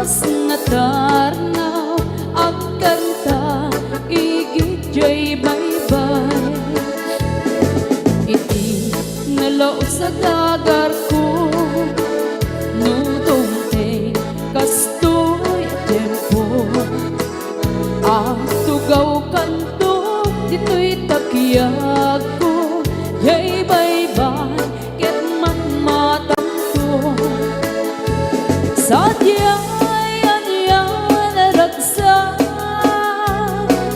alas nga tarnaw ang kanta igit jay baybay. Iti nalaot sa dagar ko nutong te kastoy tempo. Tugaw kanto dito'y takyag ko jay baybay ket man matamto. Sadyay anyan ragsak,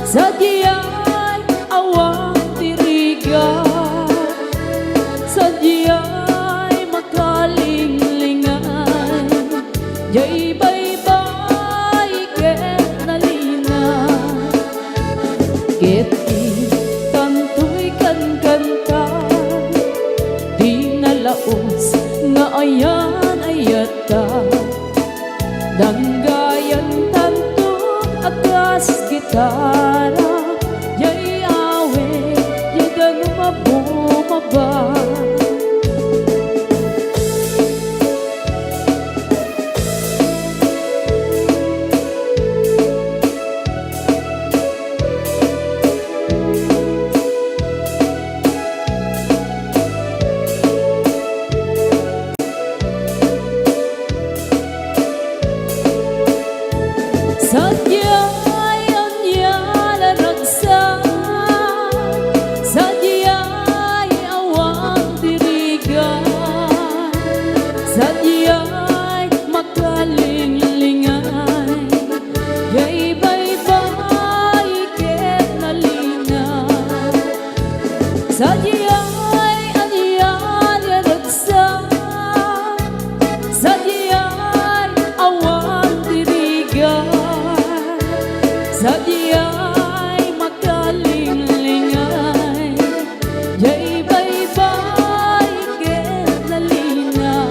sadyay awang tirigan, sadyay makalinglingan jay baybay ket nalina. Ket itantoy kan kanta di nalaos nga ayan ayata. Danggayan tanto agas gitara jay awe jay ganuma bumaba. Sadyay anyan ragsak, sadyay awang tirigan, sadyay makalinglingan jay baybay ket nalina. Sadyay anyan ragsak, sadyay awang tirigan, sadyay makalinglingan jay baybay ket nalina.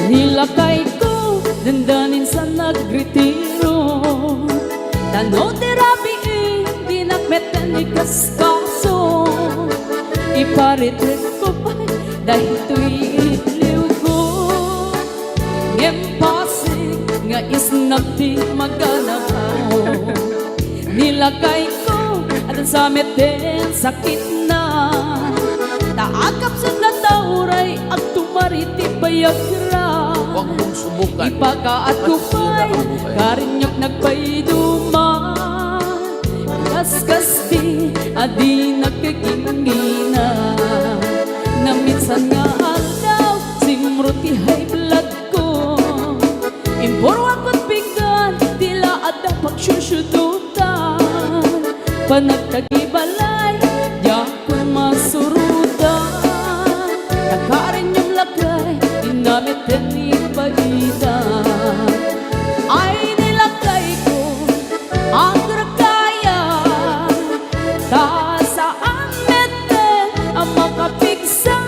Nilakay ko dandanin sa nagretiro, tanaw terapi dinakmetan ni kaskaso. Iparitret ko pa dahil tuiliw ko ngempasig nga isnabdi magana ko. Nilakay ko at sa meten sakit na taakap sa natauray at tumariti bayagra. Huwag mong subukan. Ipakaat ko pa'y karinyak nagpaiduman, kaskas di adi nagkikingina. Na minsan nga alaw simrot ti high blood ko, impurwa ko't pinggan tila at pagsusyudutan. Panagtagibalay yakon masurudan, nakarin yung lakay inamit ni bagita. Ay nilakay ko ang rakaya ta sa ameten ang makapigsa.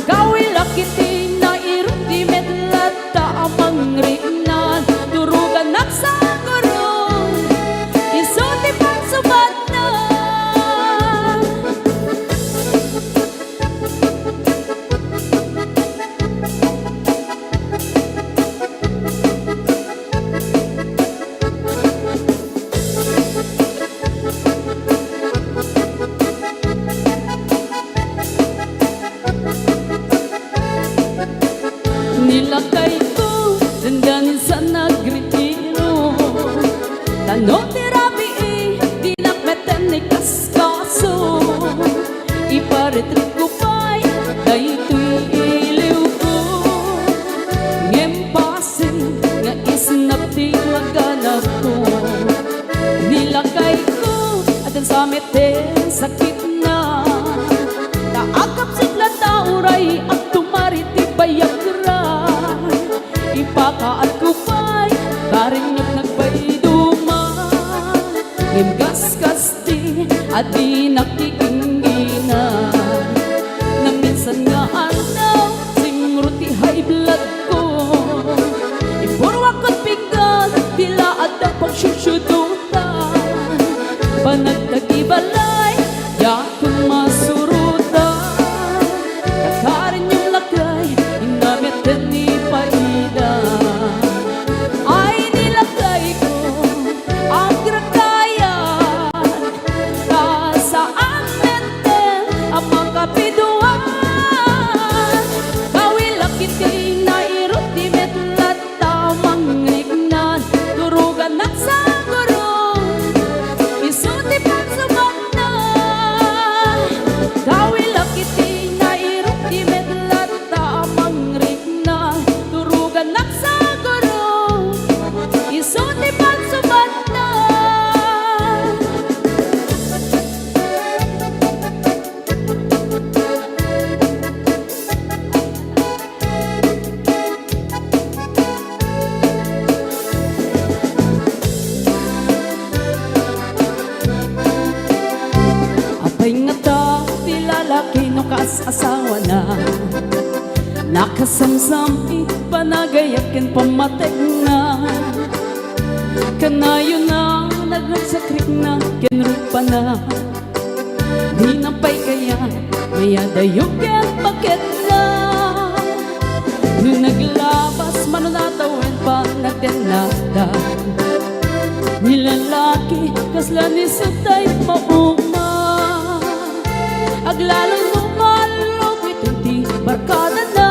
Kawilakiti na iruti medlata ang mangrinan turugan nagsagurong isuti pang subat na. Nilakay ko dandanin sa nagretiro, tanaw terapi dinakmetan ni kaskaso. Iparetret ko pa'y daytoy iliw ko ngempasig nga isnabdi maganap ko. Nilakay ko at sa meten sakit na taakap sigla tauray at tumariti bayagra. Ipakaat ko pa'y karinyak nagpaiduman, ngimgaskas di adi nakikingina. San nga anaw sing ruti high blood ko Ipurwa ko't bigan Tila at ang pagsusyudutan Panagtagibalay Yakong masurutan Kakarin yung lakay Inamit din ni Paida Ay nilagay ko Ang grakayan Kasaan menten Ang mga kapiduan Kawilakiti na iruti metlat Tamang rignan Turugan at sagurong Isuti pang sumakna Kawilakiti na iruti metlat Tamang rignan Turugan at sagurong Isuti pang sumakna Apay nga ta, ti lalaki no kas-asawa na Nakasamsam ipanagayakin pamatek na Kanayo na, nagsakrik na, kinrupa na Di nampay kaya, maya dayugan bakit na Nung naglabas, manunatawin pa natinada Nilalaki, kasla ni sutay mauma Aglalong lumalog, iti barkada na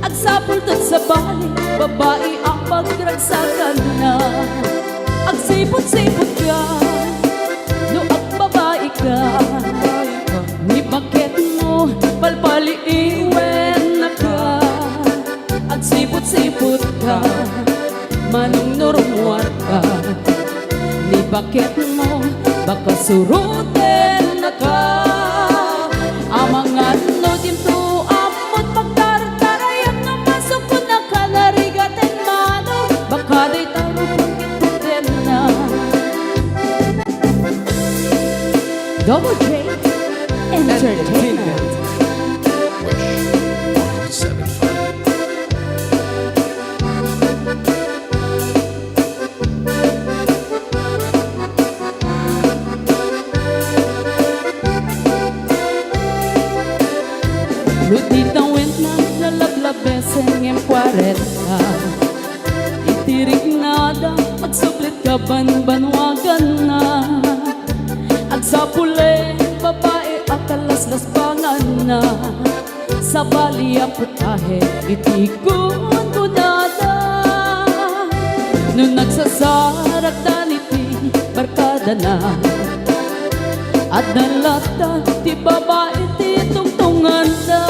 Agsapultot sa bali, babae ang pagragsakan na Agsipot-sipot ka, no agbabae ka Ni bakit mo, palpaliiwen na ka Agsipot-sipot ka, manong normuar ka Ni bakit mo, baka surutin na ka Amang ano din to amot pagtartarayan na masok ko na kalarigatin mano Baka di taro pagkitutin na Double J Entertainment Lutitawin na nalablabesen ng 40 Itirik nada, magsuplit ka banbanwagan na Agsapule, babae at alaslas pangan na Sa bali aputahe, itikon ko nada Nung nagsasarak daniti, barkada na At nalata, ti babae, ti tungtungan na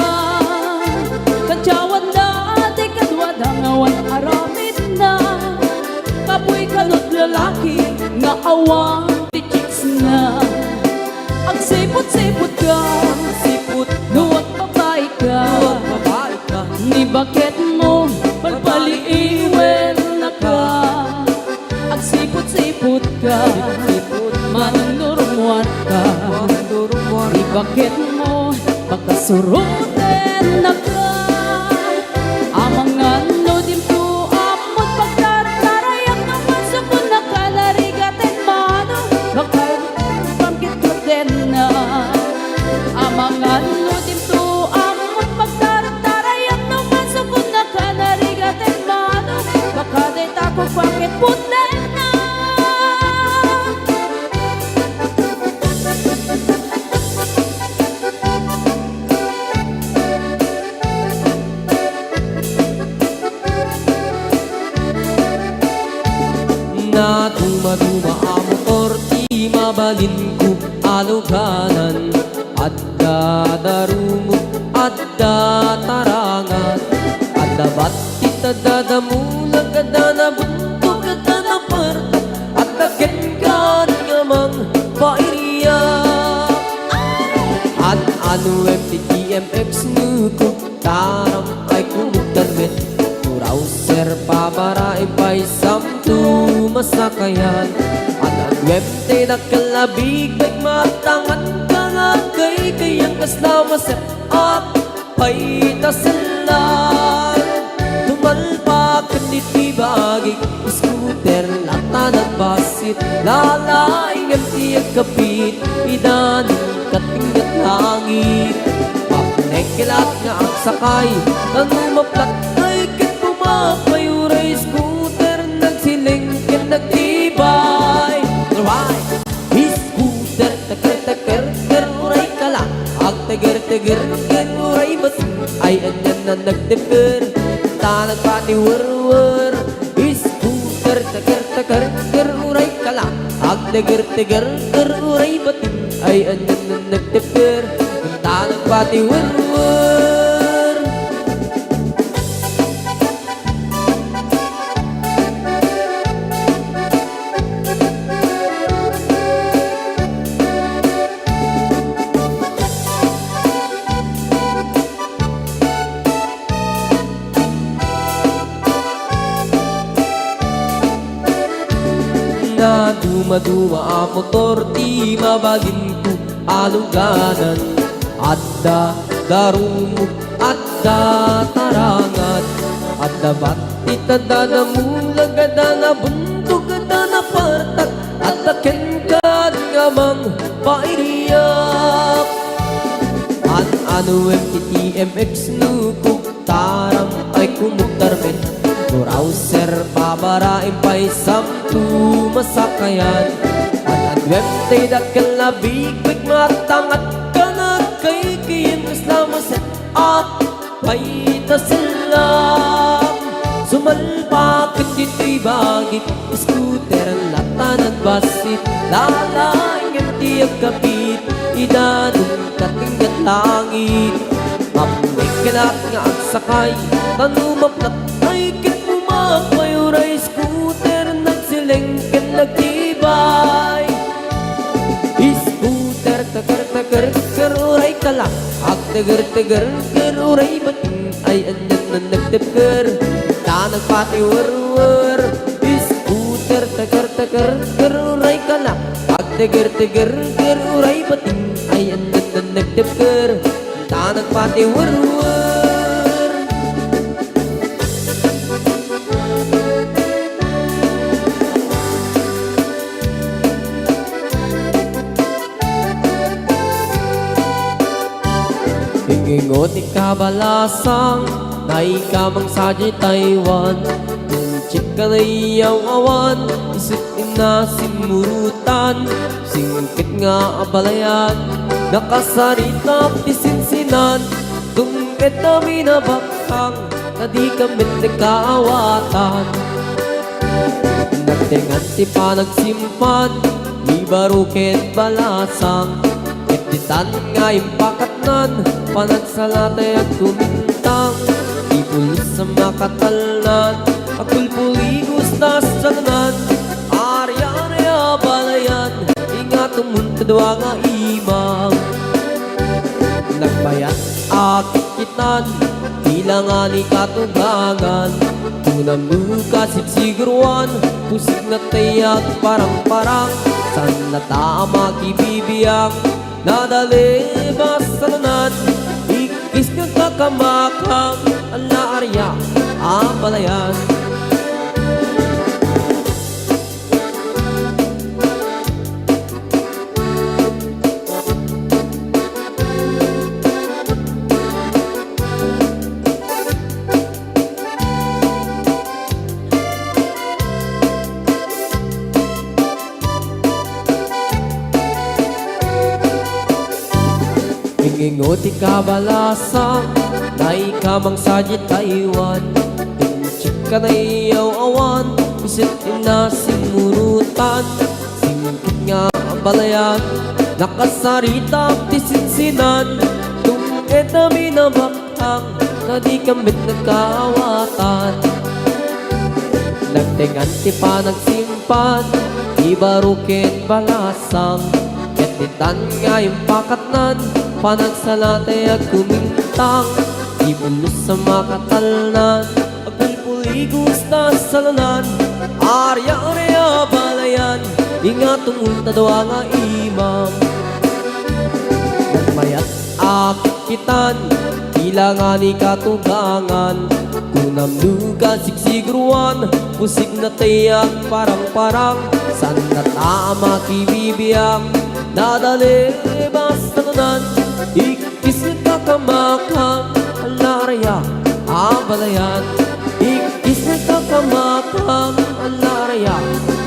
Kadyawan na, ti kadwa na ngawan aramid na Kapoy kanot lalaki, nga awang ti chicks na Ang sipot-sipot ka, sipot, nuwag babae ka Ni bakit mo, palpaliiwen na ka Ang sipot-sipot ka, manang nurumuan ka Di bakit mo makasurutin na ka Amang ano din po amot pagtartarayan na masok ko na kalarigatin mano Baka pangkit ko din na Amang ano din po amot pagtartarayan na masok ko na kalarigatin mano Baka di tako pangkit putin na Na duma-duma ang motor Di mabalin ko aluganan At dadarumo at datarangan At dapat kita dadamulag At danabuntok at danaparta At nagkenggan ngamang pairiya At ano MTTMX nuko Taram ay kumutarwit Turaw ser pabarain pa'y samtu masakayan At ang webte na kalabig Nagmatangat ka nga kay kayang kaslamasep at paitasalan. Tumalpak at itibagig scooter lata ng basit. Lalaing ang tiyag kapit idanong katingat langit. Papanekilat nga ang sakay nanumaplat ay kat pumapayuray scooter nagsiling kat nagtibay. Alright! Scooter takar-takar uray ka lang. Ang tagar-tagar uray bas ay anyan na nagtipir. Tanag pati war-war. Scooter takar-takar uray ka lang. Ang tagar-tagar uray bas ay anyan na nagtipir. Tanag pati war-war. Na duma-duma ang motor di mabagin ko aluganan. Adda darumog, adda tarangan, adda batit, adda na mulag, adda na bundog, adda na partak, adda kenkad nga mang pairiyak. Ano MTTMX nukog taram ay kumugtarmen. Browser pabarain pa'y samtu masakayan. At web tay dakal na big matangat ka na kay kayang kasama set up pa'y tasilam. Sumalpakan dito'y bagit scooter lata ng basit. Lalaing ang tiyag kapit idanong katingat langit. Mapikilat nga ang sakay tanumaplat ay kat pumapayuray scooter nagsiling kat nagtibay. Scooter takar-takar uray ka lang. Ang tagar-tagar uray bating ay anyan na nagtipker. Tanag pati war-war. Scooter takar-takar uray ka lang. Ang tagar-tagar uray bating ay anyan na nagtipker. Tanag pati war-war. Ingot ikabalasang na ikamang sadyay Taiwan. Kung chika na iyaw awan isip na simurutan. Singkit nga abalayan nakasarita pisinsinan. Tungkit na minabakang na di kamit nagkaawatan. Nagtingan ti pa nagsimpan di baruket balasang. Ititan nga impakatnan panagsalatay at kumintang. Di pulis sa makatalnan agpulpuligos na salanan. Arya-arya balayan ingat umuntadwa nga imang. Nagbayat akit kitan bilangan ikatugangan. Tunam nuka sipsiguruan pusik na tayak parang-parang. San natama kibibiyang nadali basalanan. Ikis ng kakamakang ala arya abalayan. Ingot ikabalasang na ikamang sadyay Taiwan. Kung chika na iyaw awan isip na simurutan. Singkit nga ang balayan nakasarita tisinsinan. Tungkit na minabakang na di kamit nagkaawatan. Nagtingan ti pa nagsimpan di baruket balasang. Ketitan nga yung pakatnan panagsalatay at kumintang. Di bulus sa makatalnan agpulpuligos na salanan. Arya-arya balayan ingat tumulta daw nga imam. Nagmayat akitan tila nga ni katugangan kunam duga sigsigruan musik na tayak parang-parang san na tama kibibiyang nadali basta nunan ikis na kakamakang alaraya abalayan ikis na kakamakang alaraya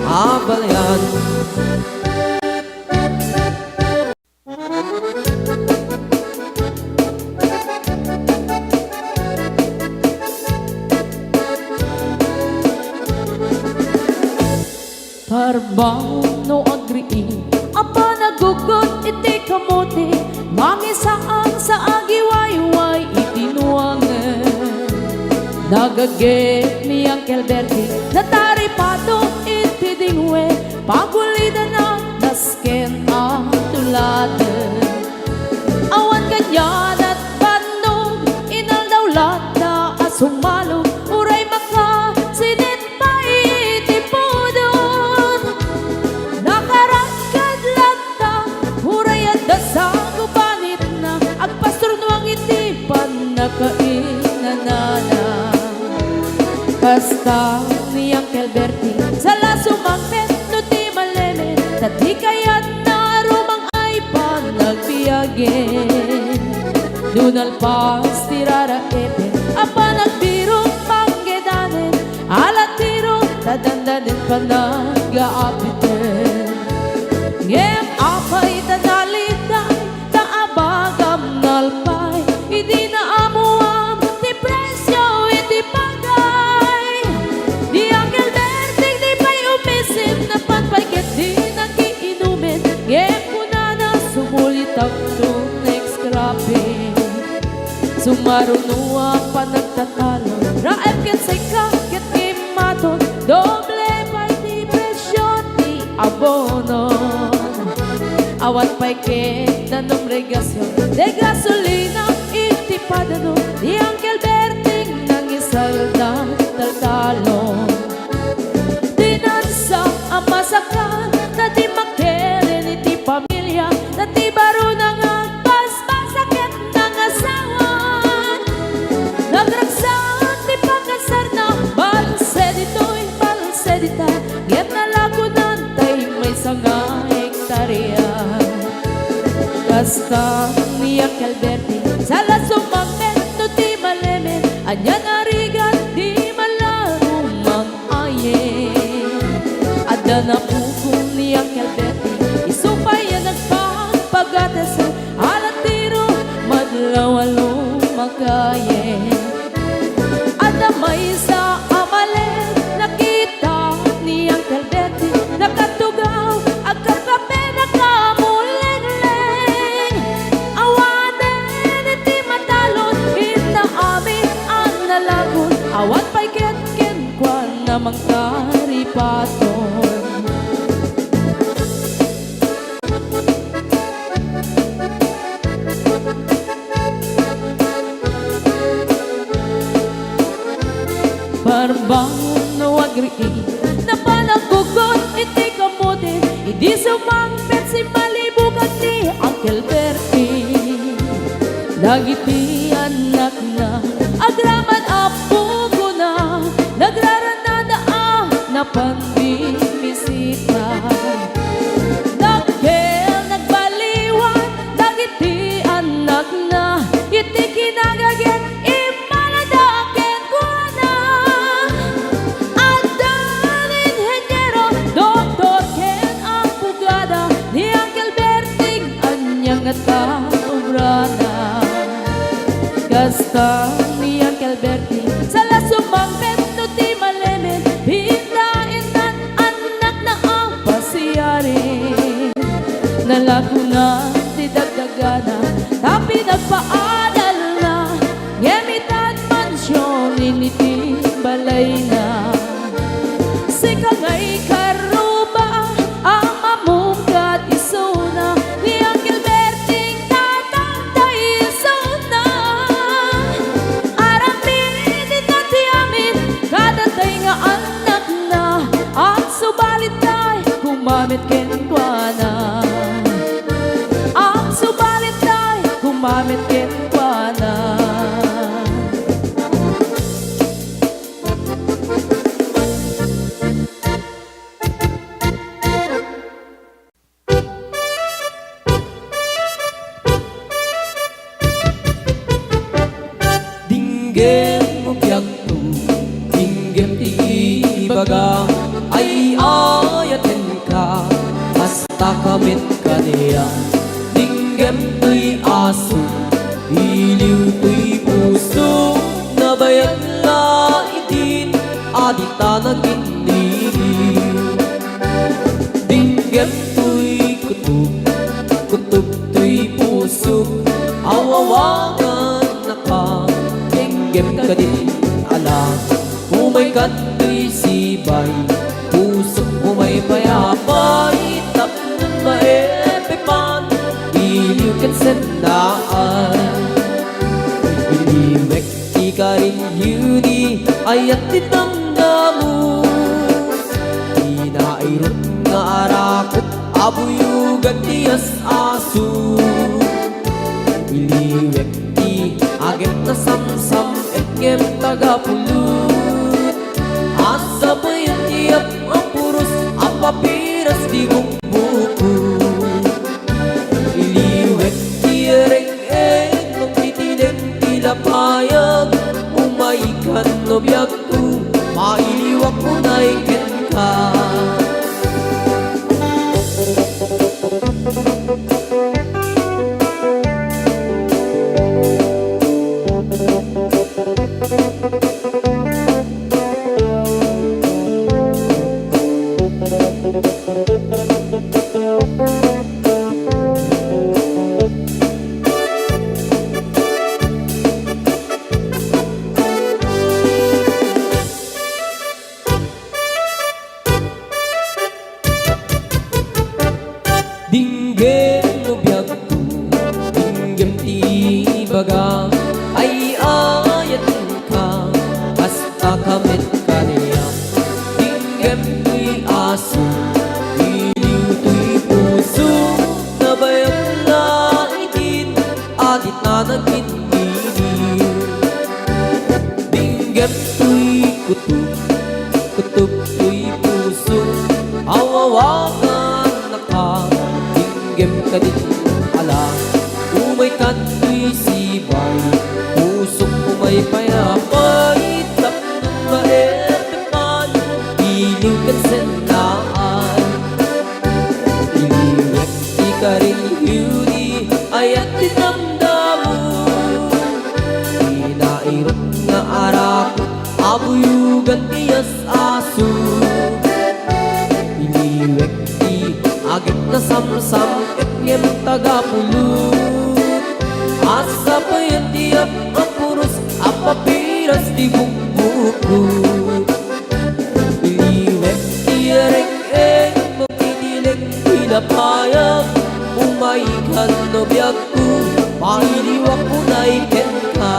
abalayan. Parbang no agree apa nagugot iti kamote mangisaan sa agiwayway itinuangan nagagit ni Uncle Bertie nataripato iti dingwe pagulida na nasken ang tuladan awan ganyan at bandong inaldawlat na asumalong uray maka sinit pa iti podon nakaragkad lang ta uray at dasang ubanit na agpastor nuang iti panakainanana basta ni Uncle Bertie sala sumangpet no ti maleme tati kayat na rumang ay panagbiyagen dunal pas tirara epe apa nagbiro panggedanen alat tiro tadandanen panag-aapiten ngem apay tanaliday taabagam nalpay hindi na amuam ti presyo iti bagay di Uncle Bertie di pa'y umisim na panpayket di nakiinumin ngem kunana sumulit ang next scrapping sumarunua pa nagtatalo raep ket say kaket kimaton doble pa'y di presyo ti abonon awan pa'y ket na nomregasyon de gasolina iti padano di Uncle Bertie nang isalda taltalon dinansa ang masakan na di makeren iti pamilya na di baro nang agpaspasaket ng asawan nagragsak di pagkasar na balse dito'y balse dita get na lagunan tay may sanga hektarya basta ni Uncle Bertie sala sumangmet no ti maleme anya narigat di malarumang aye ada na pukong ni Uncle Bertie isupay yan nagpapagatas alat tiro madlawalo magaye ada may sa amale nakita ni Uncle Bertie nakatugaw agkakape nakamuleng-leng awanen iti matalon inaamin ang nalagon awat pa'y ken kwan namang karipaton Parbangon no agree na panagugot iti kamote hindi sumangpet si malibugan ni Uncle Bertie dagiti anak na agraman apo ko na nagraranada na panbimisita dagkel nagbaliwan dagiti anak na iti kinagaget imaladaken ko na adan inhenyero doktor ken abogada ni Uncle Bertie anyang at kaubrana kasta ni Uncle Bertie sala sumangpet no ti malemen hindain nan anak na ang pasiyari nalaguna ti dagdagana tapi nagpaadal na ngemitan mansyon initi balay na sikagay karuba ang mamungkat isuna ni Uncle Bertie tatangtay isuna aramin itati amin kadatay nga anak na at subalit tay kumamit ken kwa na ang subalit tay kumamit amit ken kuana. Dinggem mo biyagto, dinggem ti ibaga, ay ayatin ka, hasta kamit ka niya. Dinggem to'y aso, iliw to'y puso, nabayag la itin, adita naginigiw. Dinggem to'y kutub, kutub to'y puso, awawagan na ka. Dinggem ka din ala, umay ka to'y sibay, puso umay payapay, tapnon maepepan, iliw kan sendaan. Iliwek di ka rin yuni, ayat ditanggamu, inairot nga arakot, abuyugan tiyas aso. Iliwek di agem na samsam, etngem tagapulut, asa pa yung tiyap ang puros, ang papiras di bukbuku. Iliwek di ereng-eng, nung titinig tilapayag, umaikan no biyagto, mailiwak mo na ikin ka. Dinggem mo biyagto, dinggem ti baga, ay ayatin ka, hasta kamit ka niya. Dinggem to'y aso, iliw to'y puso, nabayag na itin, adit na naginigiw. Dinggem to'y kutub, kutub to'y puso, awawagan na ka. Dinggem ka din ala, umay ka to'y sibay, pusok umay payapay, tapnon maepepan, iliw kan sendaan. Iliwek di ka rin yuni, ayat dinamdamu, inairot nga arakot, abuyugan tiyas aso. Iliwek di agit na samsam, etngem tagapulut, asa pa yung tiyap ang puros, ang papiras di bukbukut. Iliwek di ereng-eng, magtitilig tilapayag, umaikan no biyagto, mailiwak mo na ikin ka.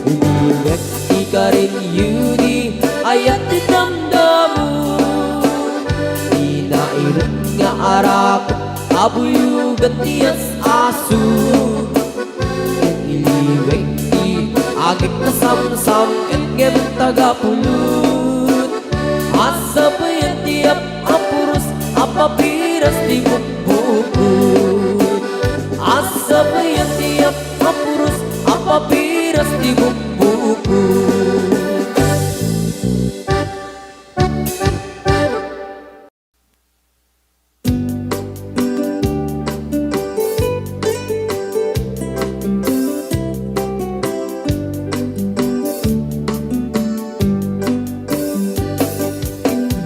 Iliwek di ka rin yuni, ayat dinamdamu, inairot nga arakot, abuyugan tiyas aso. Iliwek di agit na samsam, etngem tagapulut, asa pa yung tiyap ang puros, ang papiras di bukbukut. Asa pa yung tiyap ang puros, ang papiras di bukbukut.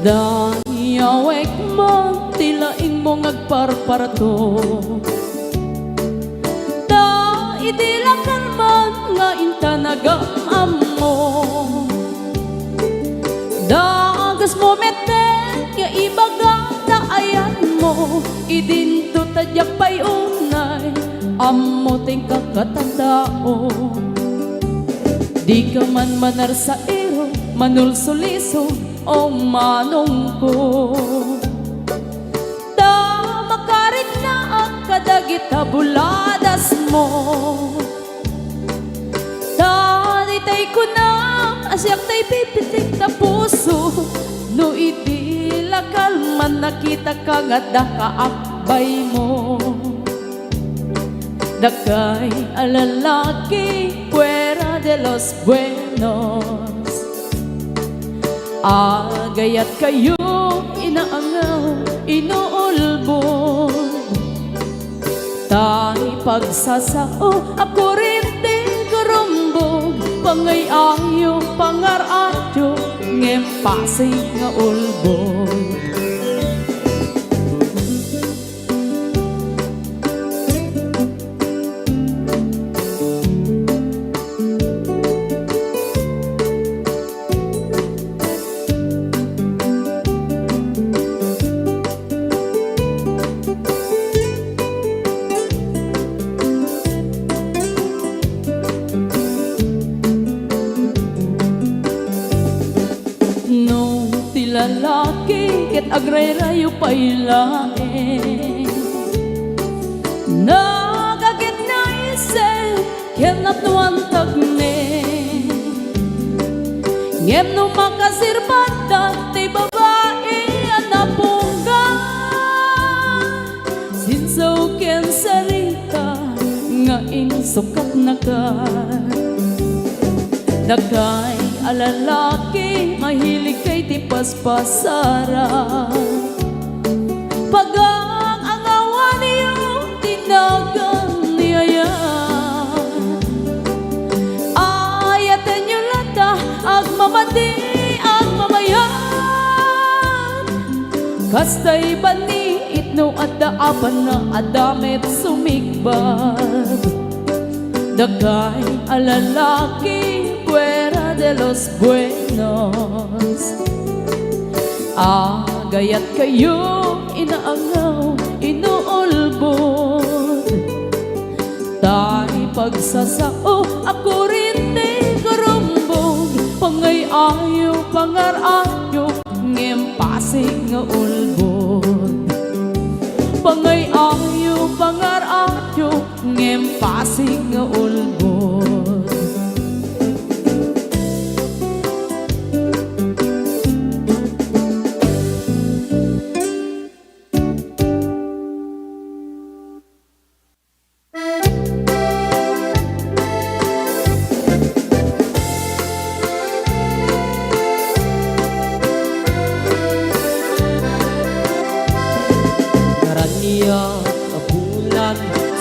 Dayawek mo, tilaing mo ngagparparto, da idilakan man nga intanagam mo, da agas mo meten nga ibaga taayan mo, idinto tadyak pay unay, ammo ting kakatandao. Di ka man manar sa iro, manulsuliso o manong ko, da makarit na ang kadagita buladas mo. Tatay ko na asyak tay pipitik na puso. No itila kalman nakita ka nga dakaakbay mo. Dakay alalaki fuera de los buenos. Agayat kayo inaangaw, inuulbog. Tay pagsasao, ako rin din karumbog. Pangayayo, pangaradyo, ngempasay nga ulbog. Lalaki ket agray-rayo pailae. Nagagit na ise ket natuantag ne. Ngem no makasirbata ti babae anapungga. Sinsaw ken sarita nga insukat na ka. Dakay alalaki mahilig kay tipas-pasara. Pagang ang awa niyo tinagan niyaya. Ayatan niyo lata agmamati agmamayan. Kastay bani itno at daapan na adamet sumigbad. Dakay alalaki fuera de los buenos. Agayat kayo inaangaw, inuulbod. Tay pagsasao, ako rin din karumbog. Pangayayo, pangarayo, ngempasig nga ulbod. Pangayayo, pangarayo, ngempasig nga ulbod.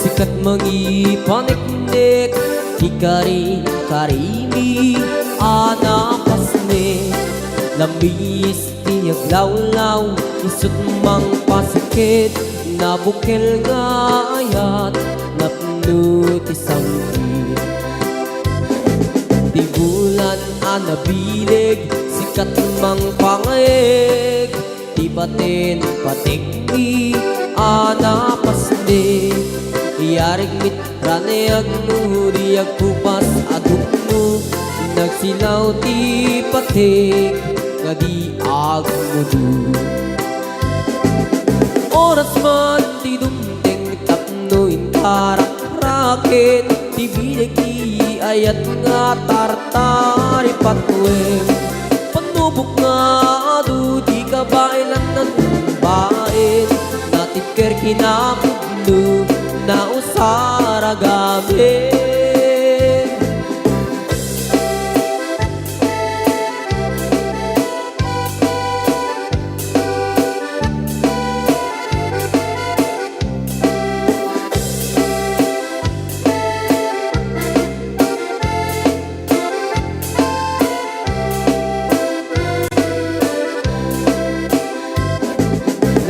Sikat mangipaniknik, ikari-karimi, anapasne. Lambis tiyaglaw-law, isut mang pasikit. Nabukel nga ayat, napno ti sanggit. Di bulan anabilig, sikat mang pangayeg. Di batin patikni, anapasne. Iyarig mitrane agnuhuri agkupas adukno. Nagsilaw ti patik nga di agmudu. Oras man ti dumteng tapno intarak-raket. Ti bilig ayat nga tartari patwem. Panubok nga adu di kabailan ng bain. Natiker kinakudno na usara gabi.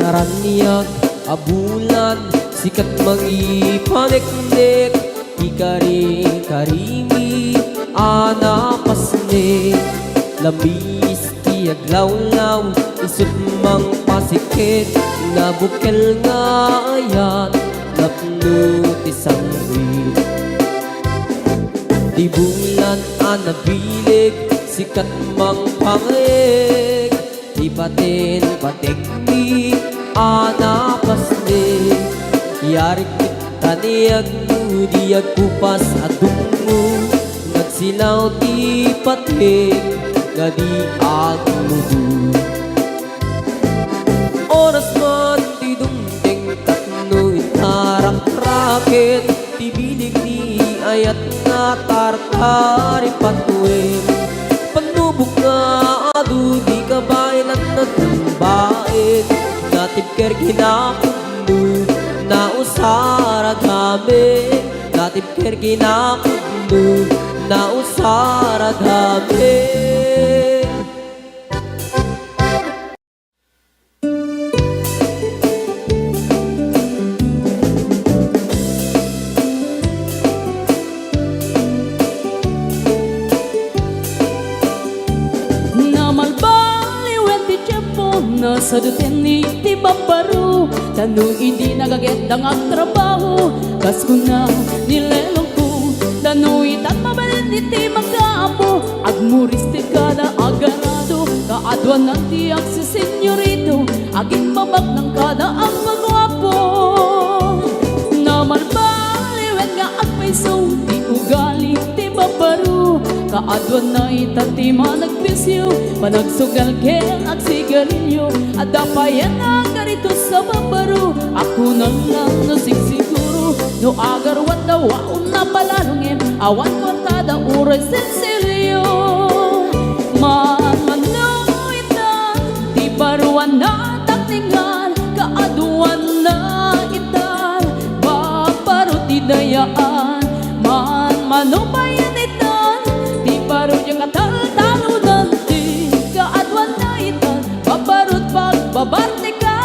Naraniag abulan, sikat mangipaniknik, ikari-karimi, anapasne. Lambis tiyaglaw-law, isut mang pasikit. Nabukel nga ayat, napno ti sanggit. Di bulan anabilig, sikat mang pangig. Di batin patikni, anapasne. Yarik taniyag di agkupas adungo nagsilaw ti patik nga di agmudu oras man ti dumdeng katno inarang raket ti bilig ni ayat nga tartari patuin panubok nga adu di kabaylan na tambait natip ker ginakundo na usara gabi natip ker ginakundo na usara gabi. Sa duten ni ti babaru Tanong hindi nagagendang ang trabaho Kas ko na nilelong ko Tanong itat mabalin ni ti magkaapo Agmuris ti kada agarado Kaadwan ng ti ang si senyorito Aging babak ng kada ang magwapo Namalbaliwen nga agpaiso Ti ugali ti babaru Kaadwan na itati managpisyo Panagsugal kel ag sigarilyo At dapayan na karito sa babaro Ako na lang nasigsiguro No agarwan daw waon na palalungin Awan kwartada uray sensilyo Man no ita Di baruan na takningan Kaaduan na itan Babaro ti dayaan Man manubayan itan Di baro yung katal-talo nanti Kaadwan na itan Babarot pagbabarte ka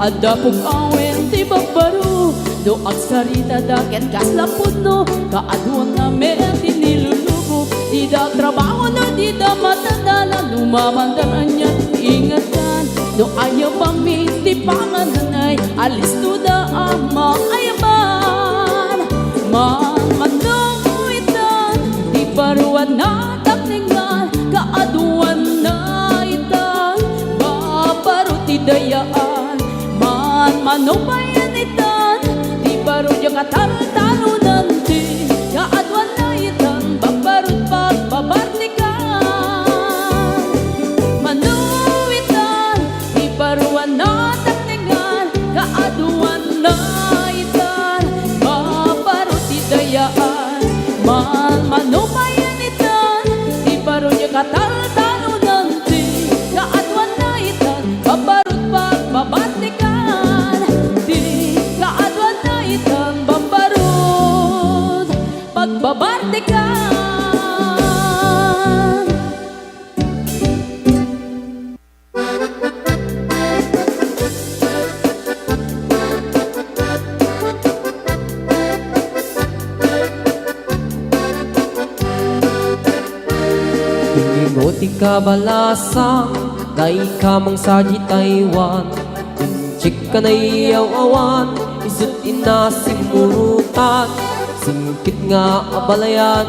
Adapog awen ti babaru Do agsarita daket kas lapudno Kaaduan nga men ti nilulubo Di da trabaho no di da matadala Lumamandaran niya ingatan Do ayaw pami ti pangananay Alis to da ama ayaman Man manuitan Di baruan na takningan Kaaduan na itan Babaro ti dayaan Manubayan itan Di baro yung katal-talo nanti Kaadwan na itan Babarot pagbabarte ka Manuitan Di baruan na takningan Kaadwan na itan Babarot idayaan Manubayan itan Di baro yung katal-talo nanti Kaadwan na itan Babarot pagbabarte ka Pagbabartikan Hindi mo ti kabalasang Dai kamang saji Taiwan Inchik ka na iyaw-awan Isut inasimurutan Singkit nga abalayan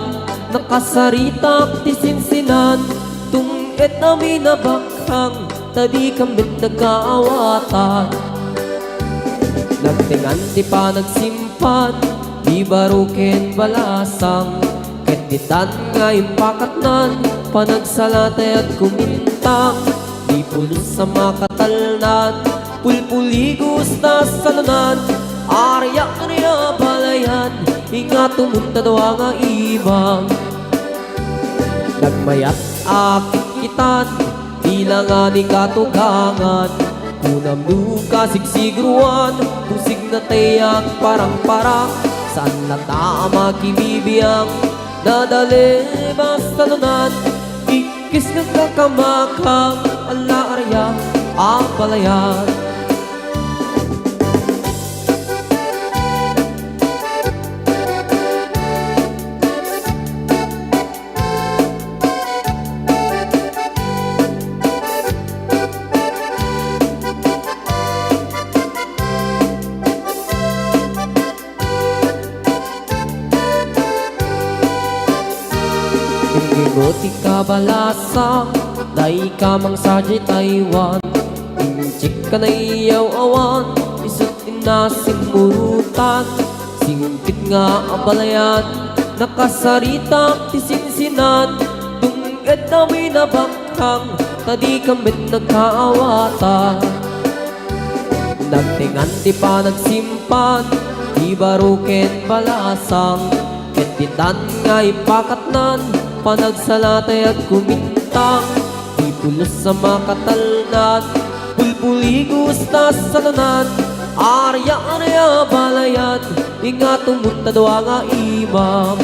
Nakasaritak ti sinsinan Tungit na minabakhang Tadi kambit nagkaawatan Nagtingan ti pa nagsimpan Di barukin balasang Kenditan nga impakatnan Panagsalatay at kumintang Di pulos sa makatalnan Pulpuligos na salunan Aryak niya balayan Ingat tumunta daw ang ibang Nagmayat akit kitan Tila nga ni katugangan Kunam duka sigsigruan Tusig na tayak parang-parang Saan na tama kibibiyang Nadali basta lunan Ikis nagkakamakang Ala arya ang balayan Gingoti ka balasa, day ka mang sadya Taiwan. Inchik ka na iyaw awan, isot inasimurutan. Singkit nga ang balayan, nakasarita tisinsinan. Tunged na may nabakhang, tadi kamit nagkaawatan. Nagtingan di pa nagsimpan, di baruken balasang. Ketitan nga ipakatnan, panagsalatay at kumintang. Di pulos sa makatalnan, pulpuligos na salunan. Arya-arya balayan, ingat umuntadwa nga imam.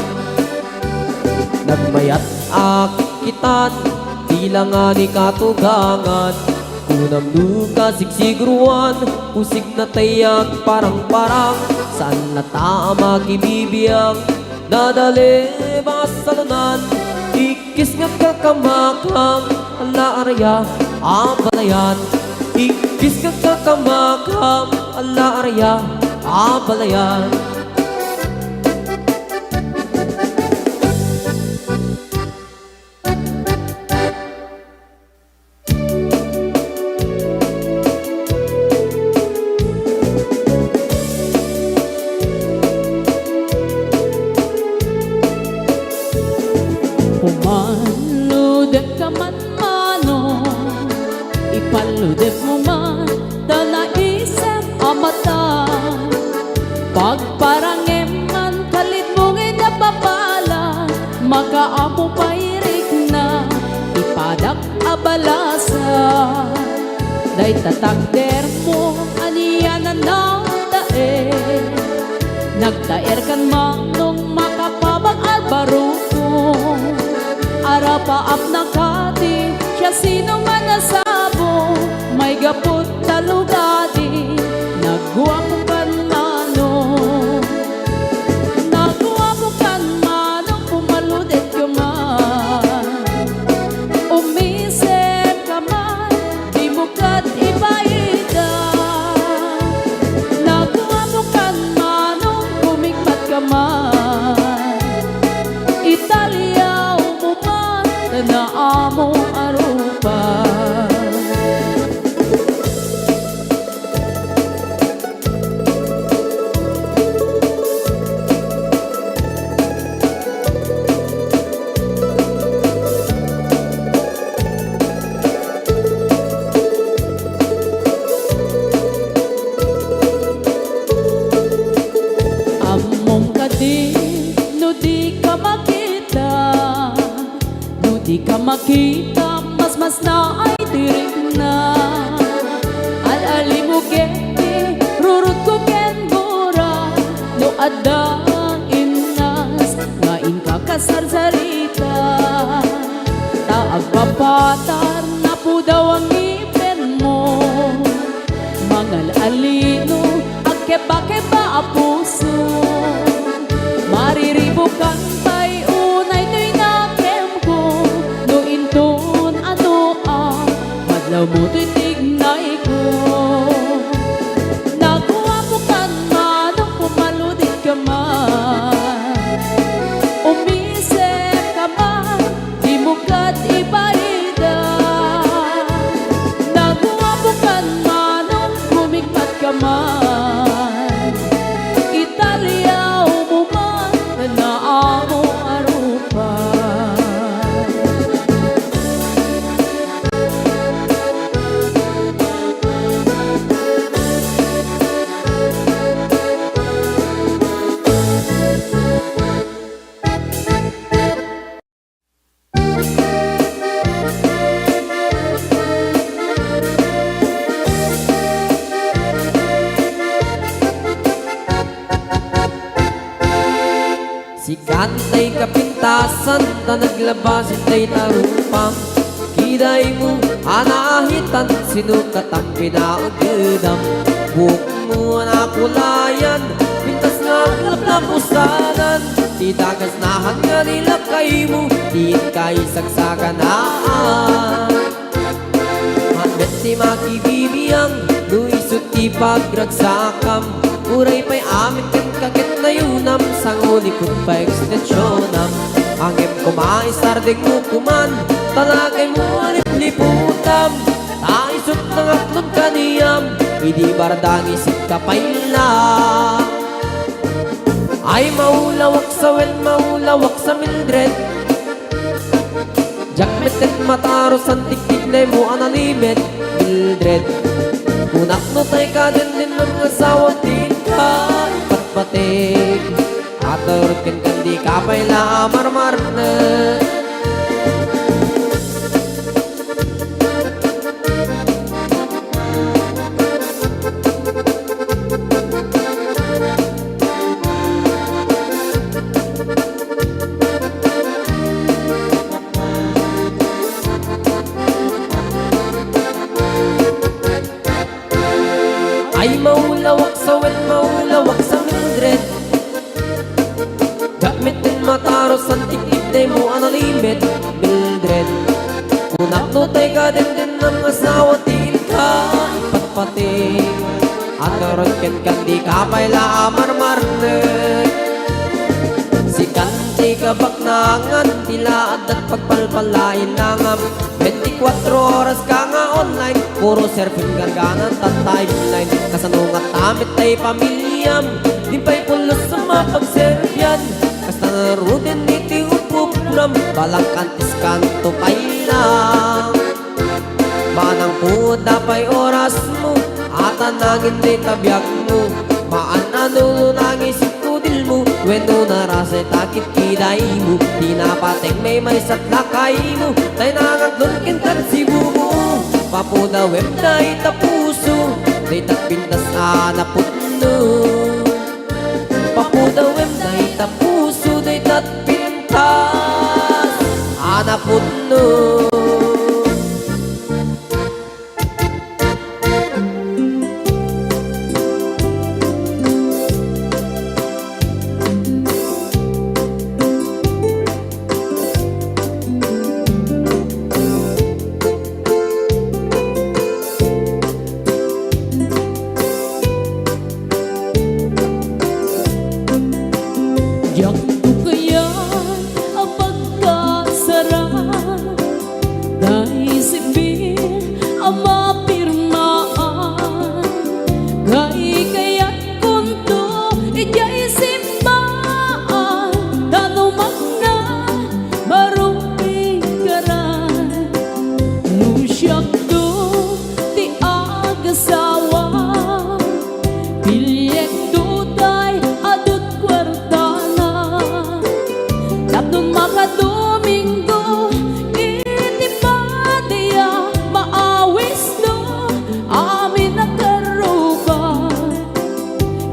Nagmayat akitan, tila nga ni katugangan. Kunam duka sigsigruan, pusig na tayag parang-parang. Saan na tama kibibiyang, nadali ba salunan. Ikis nga kakamakang, ala arya ang balayan. Ikis nga kakamakang, ala arya ang balayan. Pumaludet ka man mano, ipaludet mo man, daw naisip ang mata. Pagparangem man, kalit mong inapapala, makaamo pairik na, ipadak abalasa. Day tatakder mo, aniya na nagdaer. Nagdaer kan manong makapabang albaruko. Arapaap na kati, siya sino man nasabo. May gapot talugadi, nagguwapong kan mano. Nagguwapong kan mano, pumaludet ka man. Umisip ka man, di mo kat ibaida. Nagguwapong kan mano, kumikmat ka man. Italia na amo arupa. Among ka din, no di ka makita. Di ka makita, mas na ay tirik na. Al-ali mo keti, rurut ko ken gura. No adang inas, ngain ka kasarsarita. Taag papatar, na po daw ang ngipin mo. Mangal-alino, agkeba-keba a puso. Mariribukan pa'y unay to'y nakem ko. Nointun ano madlaw mo to'y tignay ko. Nakuha mo kan manong pumaludit ka man. Umisip ka man, di mo kat ibaida. Nakuha mo kan manong kumikmat ka man. Italia mo man, na amo arupa. Si kantay kapintasan, ta naglabas itay tarupang. Kiday mo, anahitan, sinukat ang pinaagdam. Buhok mo nakulayan, pintas nga aglap na pusanan. Di dagas nahan nga nila kay mo, di kay sagsaganaan. Handet si makibibiyang, nuisot ti pagragsakam. Uray pa'y amin kan kakit na yunam, sang ulikot pa ekstensyonan. Angem kumaisarding mo kuman Talagay mo alit liputam Taisot ng aklon kaniyam Idi bardang isip kapayla Ay maulawak sa wen, maulawak sa Mildred Jakmetet mataros ang tiktik na mo analimet Mildred Kunak no tay ka din ng asawa din ka Ipatpatig Aturot kan kandi kapayla marmar na Ay maulawak sa wen, maulawak sa Mildred Gamit din mataros ang tiktik na mo analimit Mildred Kunak no tay ka din ng asawa til ka Ipatpating At karoon kan di kapayla marmarne Si kanti kabak nangan Tila at pagpalpalain langam 24 oras ka nga online Puro surfing garganan at timeline Kasanungat tamit ay pamilyam Di pa'y pulos sa mapagservyan Kasta narudin iti upupulam Balang kantis kanto pa'y lang Manang puda pa'y oras mo At anangin di tabyak mo Maanano nang isip ko dil mo Wendo narasay takit kiday mo Di napateng may satlakay mo Tay nangaglon kintar si bumo Papuda web na itapuso Day tapintas anaputno Papuda web na itapuso Day tapintas anaputno Yak to kayan ang pagkasarap Naisipin ang mapirmaan Kay kaya't kunto ijay simbaan Tanumag na maruping karan Nusyak to ti agasawa Pilyek tutay adut kwartana Tapno makadomingo iti patiya maawis no amin nakaruba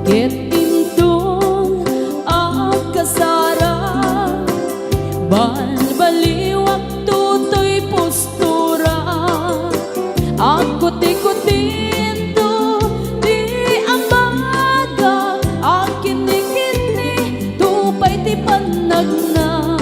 Ket intong agkasara Balbaliwak tutoy postura Agkuti-kutin to di ambaga Akin-ikini tupay ti panagna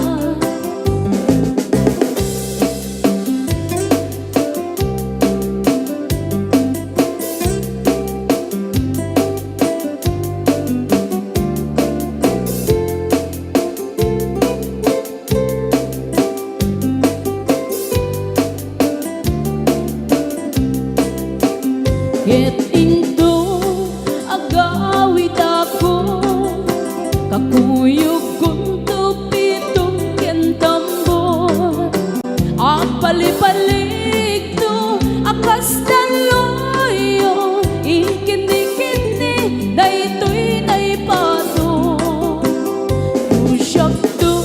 Ket into agawid ako Kakuyog kunto pitong kentambor Apali-palig to akas taloyo Ikini-kini daytoy daypato Usyak to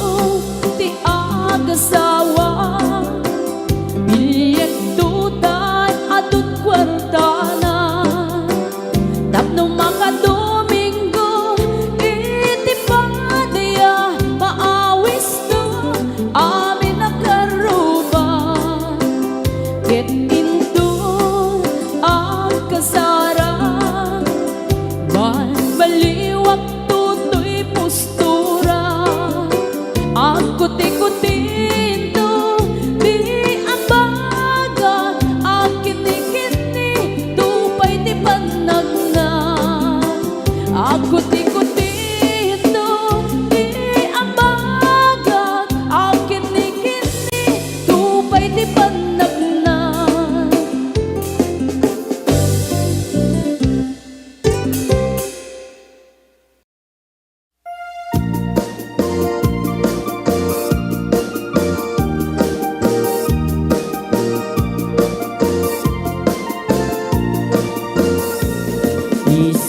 ti agasawa Bilyek to tay adut kwartana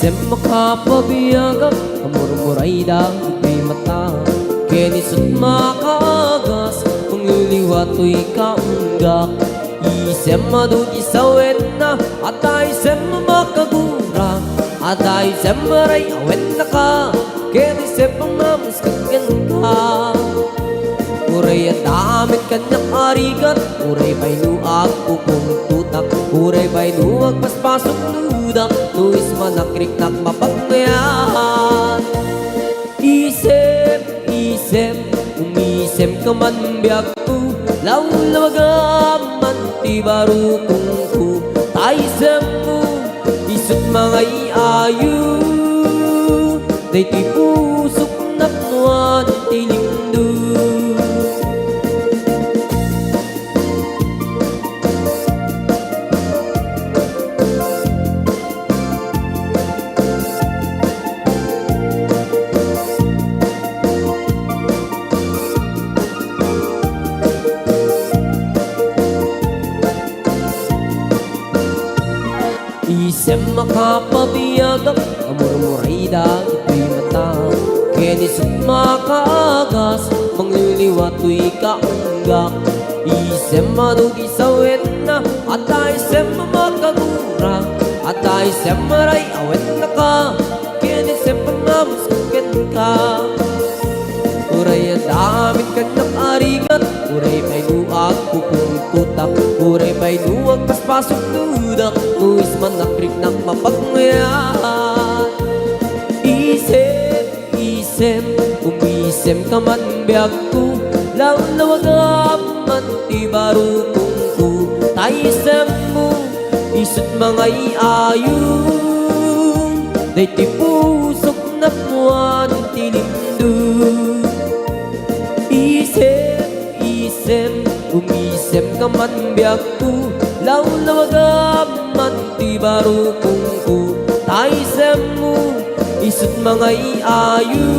Isem makapabiyagap Amur-muray dagito'y mata Kenisot makagas Pangliliwato'y kaunggak Isem madugi sa wena At isem makagura At isem maray awet na ka Kenisem pamamuskagan ka Uray at damit kanyang arigat Uray ba'y nuag pupong tutak Uray ba'y nuag paspasok ludak Nuis manakrik-nak mapagmayan Isem, isem, umisem ka man biyak ko Lawlawagaman ti barukong ko Taisem mo, isot mga iayo Day ti pusok napnuan ti lindo Isem makapabiyagap Amur-muray dagito'y mata Kenisot makagas Mangliliwato'y kaunggak Isem madugi sa wena At isem makagura At isem maray awet na ka Kenisem pamamuskagan ka Uray at damit kanyang arigat Uray ba'y nuag pupong tutak Uray ba'y nuag paspasok ludak Nuis manakrik ng mapagmayan Isem, isem, umisem ka man biyak ko Lawlawagaman ti barukong ko Taisem mo, isot mga iayo Day ti pusok na puwan ti lindo Isem, isem, umisem ka man biyak ko Lawlawagaman ti barukong ko Taisem mo, isot mga iayo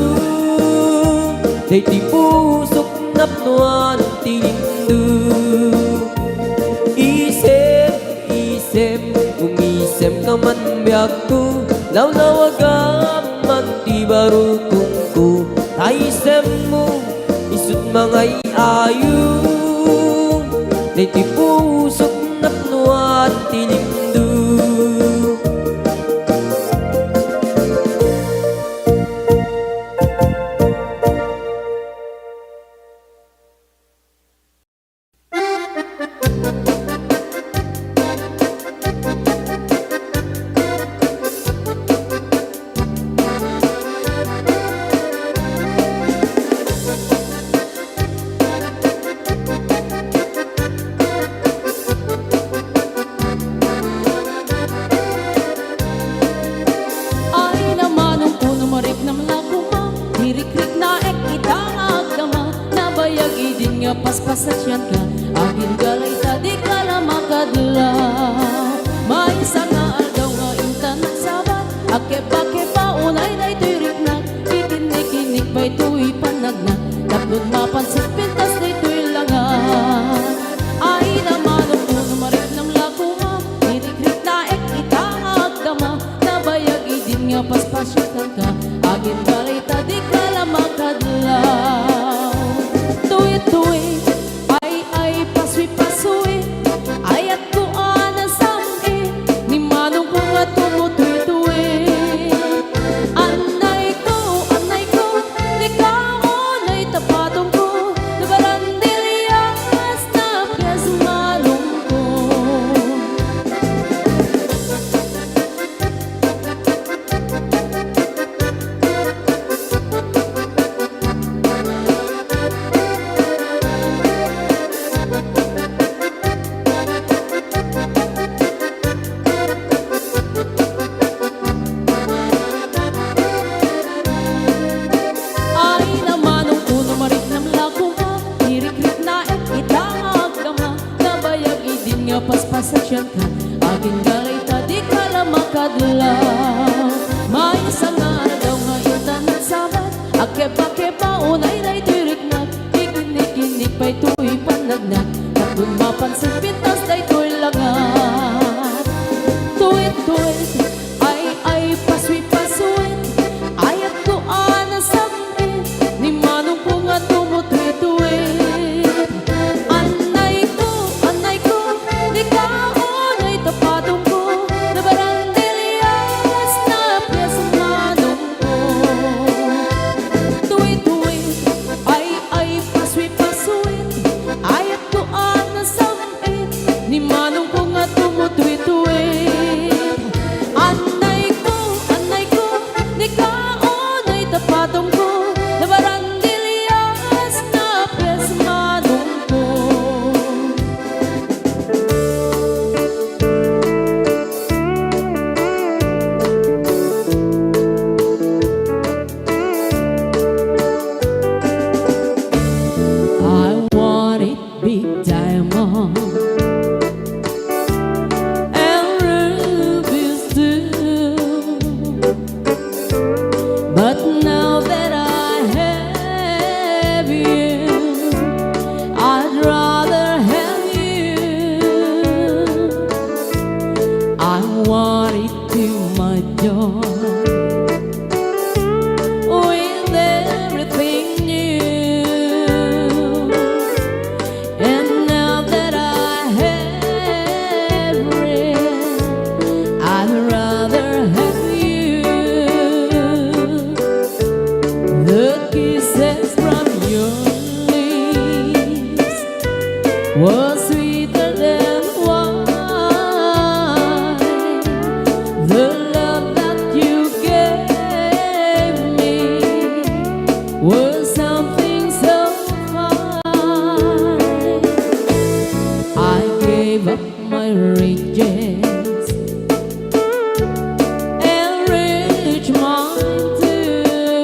Day ti pusok napnuan ti lindo Isem, isem, umisem ka man biyak ko Lawlawagaman ti barukong ko Taisem mo, isot mga iayo Day ti pusok napnuan ti lindo Paspasasyan ka, agin galay tadi ka na makadlaw May nga aldaw nga intan nagsabat Ake-pa unay na ito'y riknak Ikinik-inik pa ito'y panagnak Taplod mapansin pintas na ito'y langan Ay naman ang puno marik ng lakuma Irik-rik na itangag dama Nabayag idin nga paspasasyan ka Agin galay tadi ka na makadlaw Tuwi-tuwi ay paswi-paswi Ayat ko anang sam'i Ni manong ko nga tumutuwi-tuwi Anay ko Di ka unay tapatong ko Nabarandilias na piyas manong ko Paspasasyan ka, aging galay tadi ka na makadlaw May isang daw nga intan nagsabat Ake-pa unay na ito'y riknak Ikinik-inik pa ito'y panagnak Tatlong mapansin pintas na ito'y langat Tuwit-tuwit ay paswi you. I'd rather have you. I want it to my door with everything new. And now that I have it, I'd rather have you. The kisses from your lips was sweeter than wine. The love that you gave me was something so fine. I gave up my riches and reached mine too.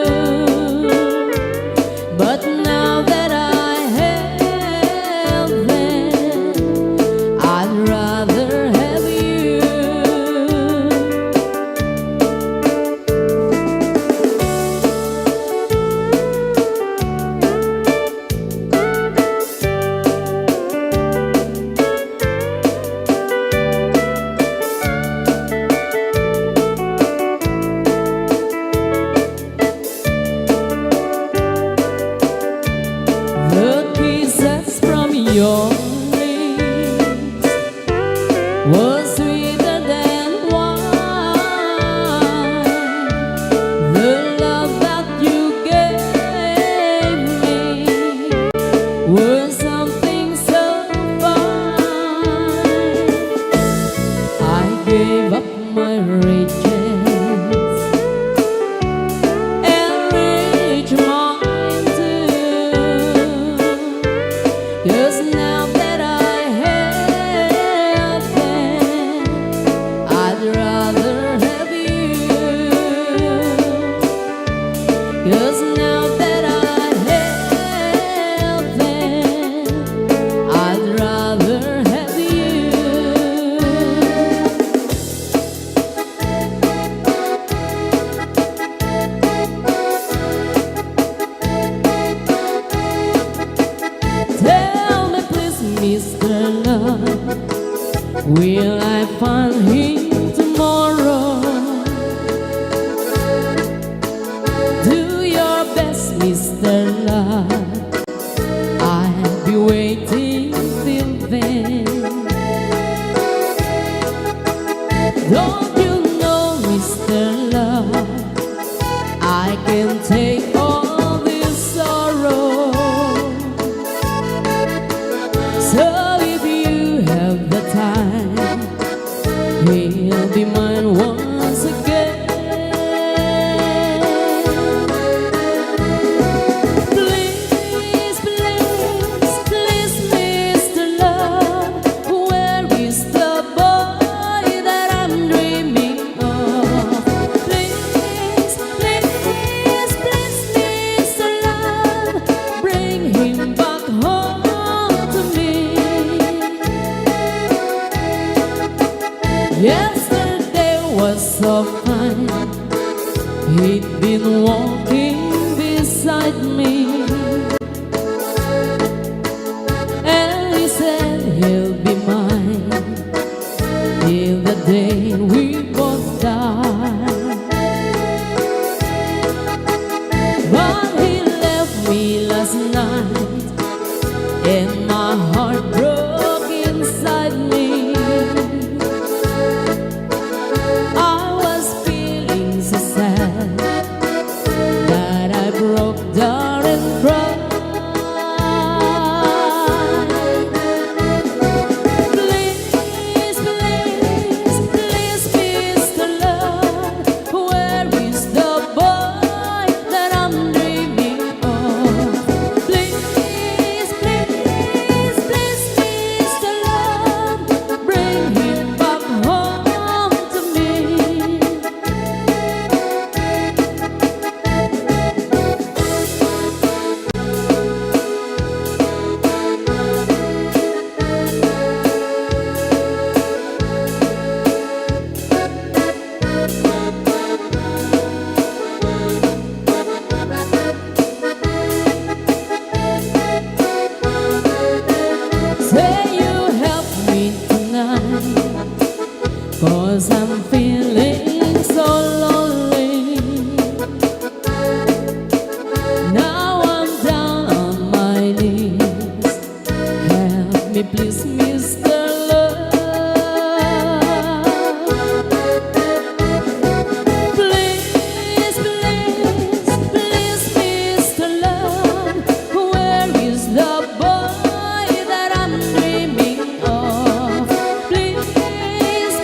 But now that I have them, I'd rather have you. The kisses from your lips was sweeter than wine. The love that you gave me was something so fine. I gave up my riches and reached mine too. 'Cause now that I have them, I'd rather have you. 'Cause now that I have them, I'd rather have you. Tell me please, Mr. Love, will I find him tomorrow? Do your best, Mr. Love, I'll be waiting till then. Don't you know, Mr. Love, I can take all this sorrow. So if you have the time, he'll be mine once again. Please, please, please, Mr. Love, where is the boy that I'm dreaming of? Please, please, please, Mr. Love, bring him back home to me. Yesterday was so fine, he'd been walking beside me, and he said he'll be mine till the day we both die. But he left me last night, and my heart broke inside me. I was feeling so sad that I broke down and cried. Please, please, please, Mr. Love, where is the boy that I'm dreaming of? Please, please, please, please, Mr. Love. Please, please, please, Mr. Love, where is the boy that I'm dreaming of? Please, please,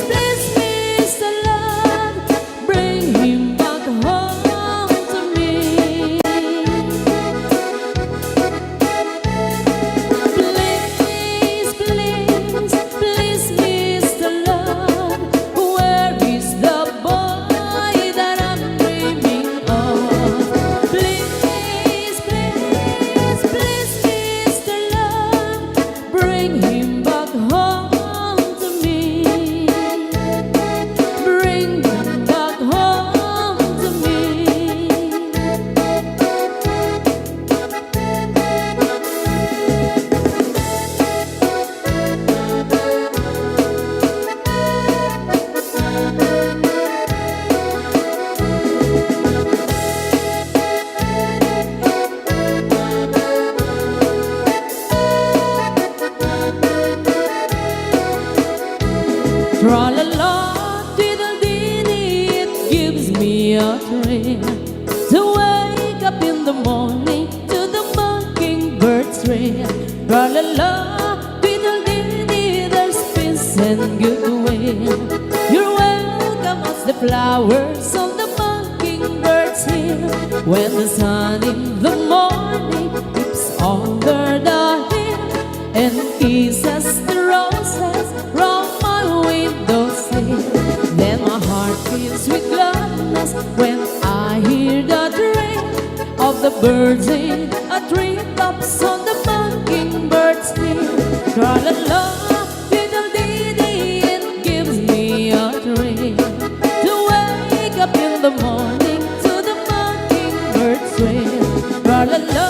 please, Mr. Love, bring him back home to me. Please, please, please, Mr. Love, where is the boy that I'm dreaming of? Please, please, please, Mr. Love, bring him back home to me. Bring him back home to me. Tra-la-la, diddle-dee-dee, it gives me a thrill to wake up in the morning to the mockingbird's trill. Tra-la-la, diddle-dee-dee, there's peace and goodwill. You're welcome as the flowers on the mockingbird's hill. When the sun in the morning peeps over the hill and kisses the roses round my windowsill, then my heart fills with gladness when I hear the trill of the birds in a treetops on the mockingbird's hill. Tra-la-la, diddle-dee-dee, it gives me a thrill to wake up in the morning to the mockingbird's trill. Tra-la-la,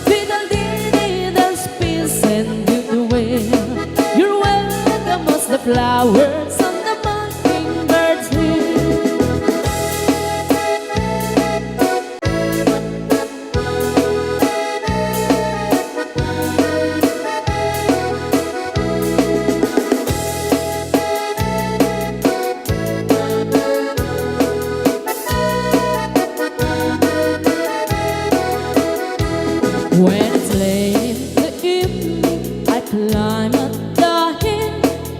diddle-dee-dee, there's peace and goodwill. You're welcome as the flowers on the mockingbird's hill. When it's late in the evening, I climb up the hill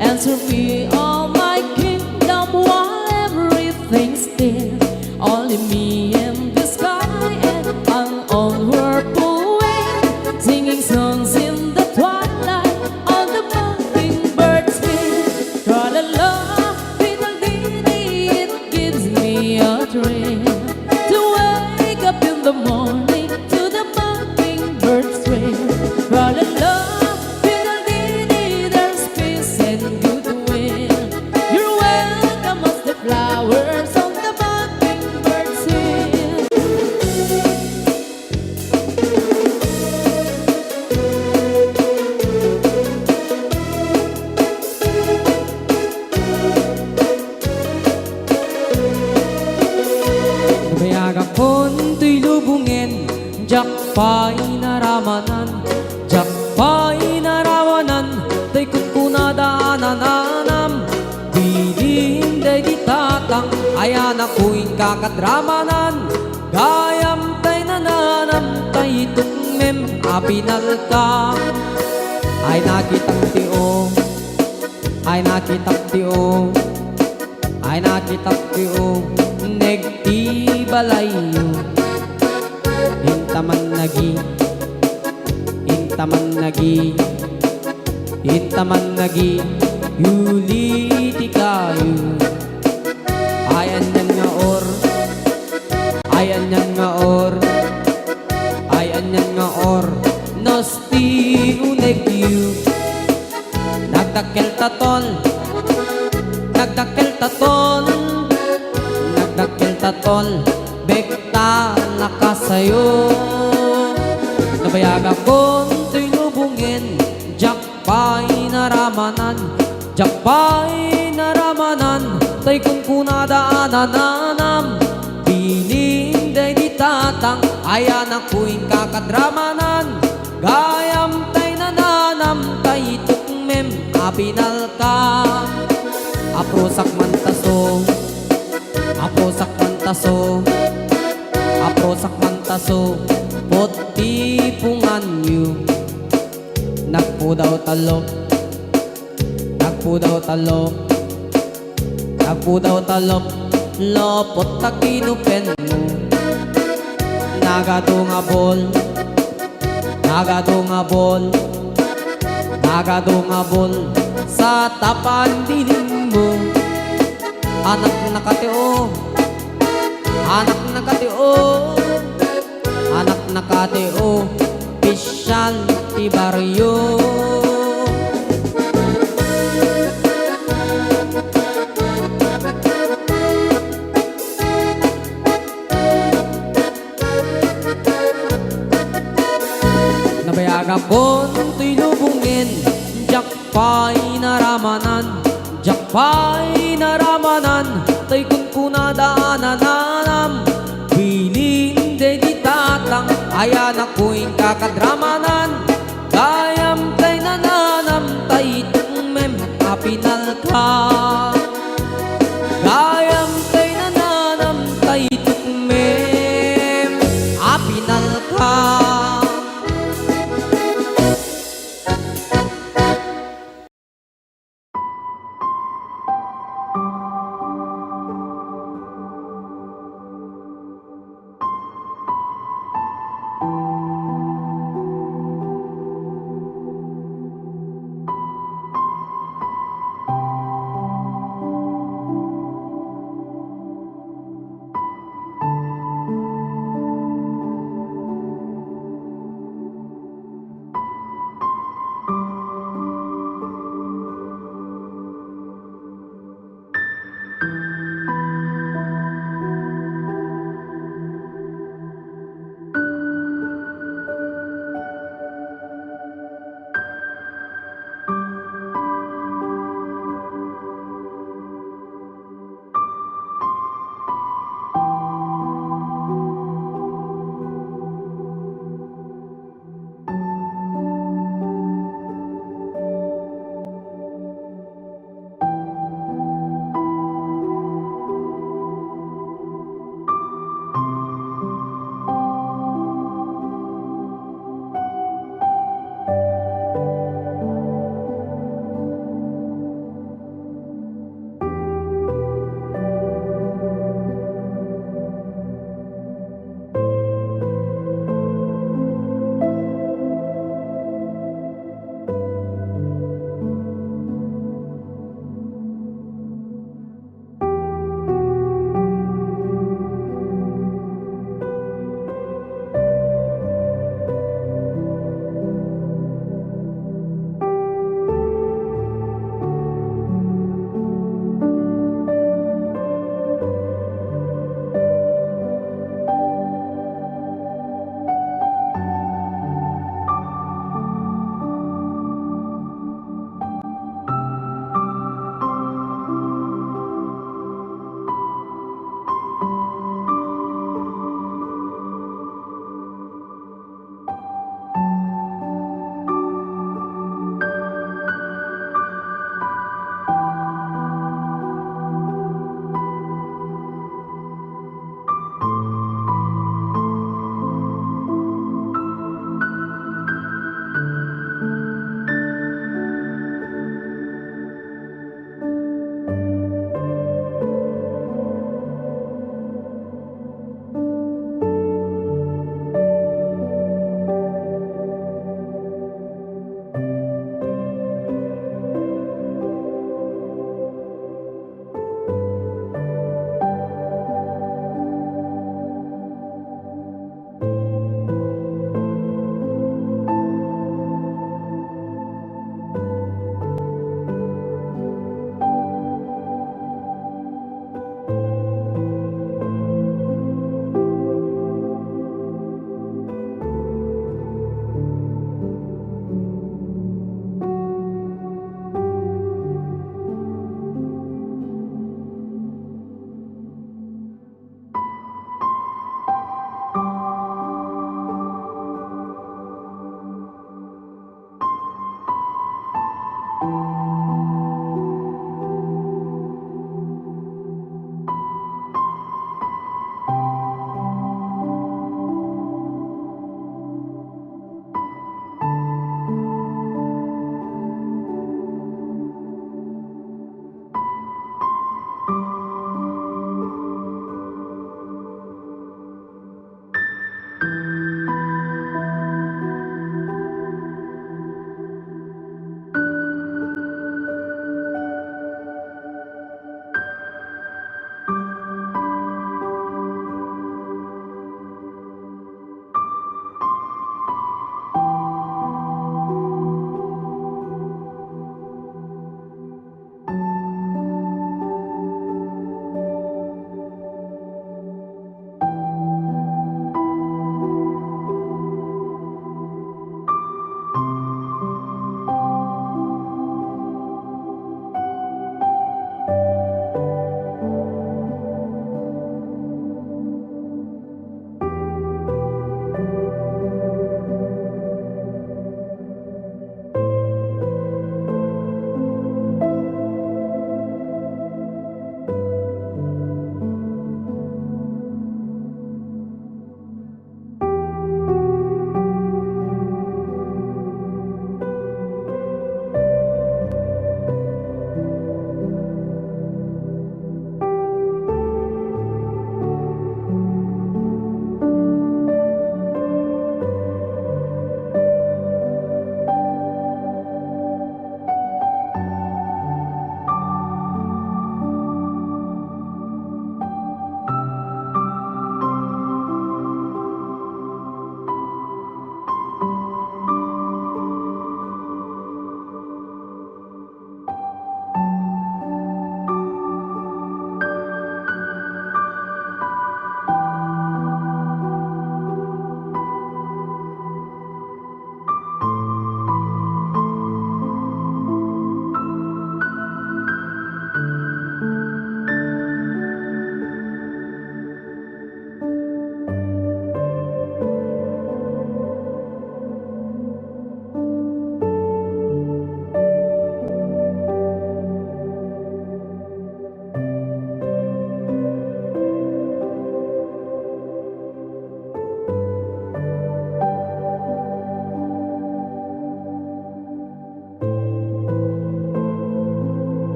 and survey all my kingdom while everything's still. Only me and the sky and an old whirlpool wind, singing songs in the twilight on the mockingbird's hill. Tra-la-la, diddle-dee-dee, it gives me a thrill to wake up in the morning to the mockingbird's trill. Tra-la-la, diddle-dee-dee, there's peace and goodwill. You're welcome as the flowers on the mockingbird's hill. Nabayag akon to'y lubungin, jak pa'y naramanan, jak pa'y naramanan, to'y kunkunadaanan-anam. Dilin day di tatang, ayan ako'y kakadramanan, gayam tay nananam, tay tukmem apinalta. Ay nakitang tio, ay nakitang tio, ay nakitang tio, negti balayo. Intaman nagi, intaman nagi, intaman nagi, yuliti kayo. Ayan yan nga or, ayan yan nga or, ayan yan nga or, nosti uneg yu. Nagdakkel tatol, nagdakkel tatol, nagdakkel tatol, bekta nakasayo. Nabayag akong to'y lubungin, jak pa'y naramanan, jak pa'y naramanan, tay kunkunadaanan-anam. Piling day di tatang, ayan ako'y kakadramanan, gayam tay nanan. mapinal ka. Aprosak mantaso, aprosak mantaso, aprosak mantaso, poti punganyo. Nagpudaw talok, nagpudaw talok, nagpudaw talok, lopot ta kinupen mo. Nagadungabol, nagadungabol, nagadungabol sa tapan dilim mo. Anak na kateo, anak na kateo, anak na kateo, pisyal ti baryo. Nabayagapon to'y lubungin, jak pa'y naramanan, jak pa'y naramanan, to'y kunkunadaananam. Biling de di tatang, ayan ako'y kakadramanan.